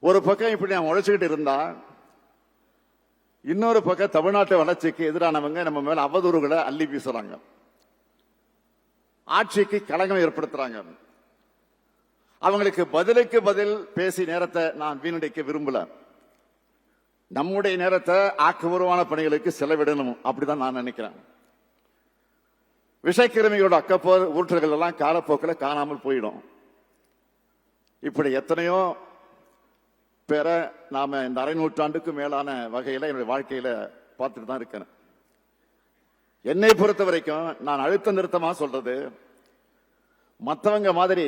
ஒரு பக்கம் இப்படி நாம் உழைச்சுக்கிட்டு இருந்தா, இன்னொரு பக்கம் தமிழ்நாட்டு வளர்ச்சிக்கு எதிரானவங்க நம்ம மேல அவதூறுகளை அள்ளி வீசுறாங்க, ஆட்சிக்கு களங்கம் ஏற்படுத்துறாங்க. அவங்களுக்கு பதிலுக்கு பதில் பேசி நேரத்தை நான் வீணடிக்க விரும்பல. நம்முடைய நேரத்தை ஆக்கப்பூர்வமான பணிகளுக்கு செலவிடணும், அப்படிதான் நான் நினைக்கிறேன். விஷக்கிருமியோட அக்கப்போர் ஊற்றல்கள் எல்லாம் காலப்போக்கில் காணாமல் போயிடும். இப்படி எத்தனையோ பேரை நாம இந்த அரை நூற்றாண்டுக்கு மேலான வகையில என்னுடைய வாழ்க்கையில பார்த்துட்டு தான் இருக்கேன். என்னை பொறுத்த வரைக்கும் நான் அழுத்த நிறுத்தமா சொல்றது, மற்றவங்க மாதிரி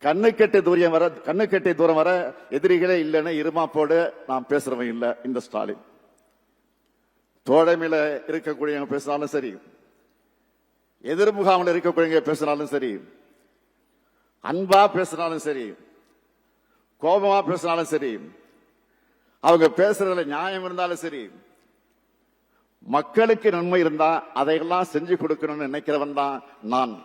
கண்ணுக்கெட்டை தூரம் வர எதிரிகளே இல்லைன்னு இருமாப்போடு நான் பேசுறவன் இல்லை. இந்த ஸ்டாலின் தோழமையில இருக்கக்கூடியவங்க பேசினாலும் சரி, எதிர்முகாமில் இருக்கக்கூடியவங்க பேசினாலும் சரி, அன்பா பேசினாலும் சரி, கோபமா பேசினாலும் சரி, அவங்க பேசுறதுல நியாயம் இருந்தாலும் சரி, மக்களுக்கு நன்மை இருந்தா அதையெல்லாம் செஞ்சு கொடுக்கணும்னு நினைக்கிறவன் தான் நான்.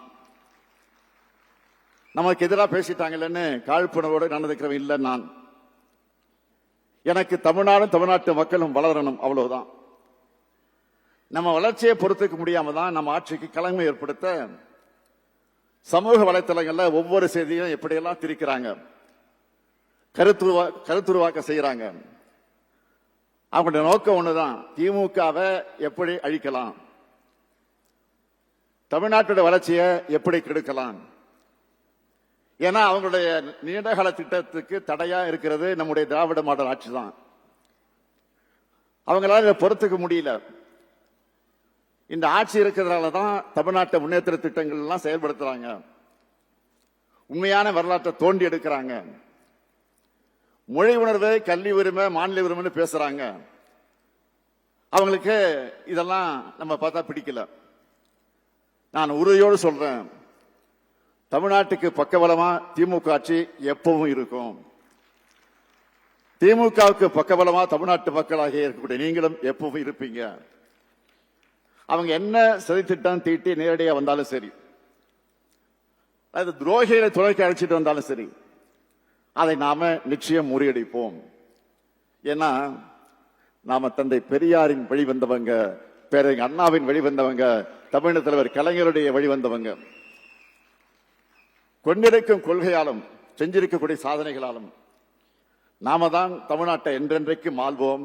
நமக்கு எதிராக பேசிட்டாங்கன்னு காழ்ப்புணர்வோடு நடந்துக்கிறவன் இல்லை நான். எனக்கு தமிழ்நாடும் தமிழ்நாட்டு மக்களும் வளரணும், அவ்வளவுதான். நம்ம வளர்ச்சியை பொறுத்துக்க முடியாம தான் நம்ம ஆட்சிக்கு களங்கம் ஏற்படுத்த சமூக வலைத்தளங்கள்ல ஒவ்வொரு செய்தியும் எப்படியெல்லாம் திரிக்கிறாங்க, கருத்துருவாக்க செய்யறாங்க. அவங்களுடைய நோக்கம் ஒண்ணுதான், திமுகவை எப்படி அழிக்கலாம், தமிழ்நாட்டுடைய வளர்ச்சியை எப்படி கெடுக்கலாம். ஏன்னா அவங்களுடைய நீண்டகால திட்டத்துக்கு தடையா இருக்கிறது நம்முடைய திராவிட மாடல் ஆட்சி தான். அவங்களால இதை பொறுத்துக்க முடியல. இந்த ஆட்சி இருக்கிறதுனால தான் தமிழ்நாட்டை முன்னேற்ற திட்டங்கள் எல்லாம் செயல்படுத்துறாங்க, உண்மையான வரலாற்றை தோண்டி எடுக்கிறாங்க, மொழி உணர்வு, கல்வி உரிமை, மாநில உரிமைன்னு பேசுறாங்க. அவங்களுக்கு இதெல்லாம் நம்ம பார்த்தா பிடிக்கல. நான் உறுதியோடு சொல்றேன், தமிழ்நாட்டுக்கு பக்கபலமா திமுக ஆட்சி எப்பவும் இருக்கும். திமுகவுக்கு பக்கபலமா தமிழ்நாட்டு மக்களாக இருக்கக்கூடிய நீங்களும் எப்பவும் இருப்பீங்க. அவங்க என்ன சதித்திட்டம் தீட்டி நேரடியாக வந்தாலும் சரி, அது துரோகிகளை துணைக்கு அழைச்சிட்டு வந்தாலும் சரி, அதை நாம நிச்சயம் முறியடிப்போம். ஏன்னா நாம தந்தை பெரியாரின் வழிவந்தவங்க, பேரறிஞர் அண்ணாவின் வழிவந்தவங்க, தமிழக தலைவர் கலைஞருடைய வழிவந்தவங்க. கொண்டிருக்கும் கொள்கையாலும் செஞ்சிருக்கக்கூடிய சாதனைகளாலும் நாம தான் தமிழ்நாட்டை என்றென்றைக்கு மாள்வோம்.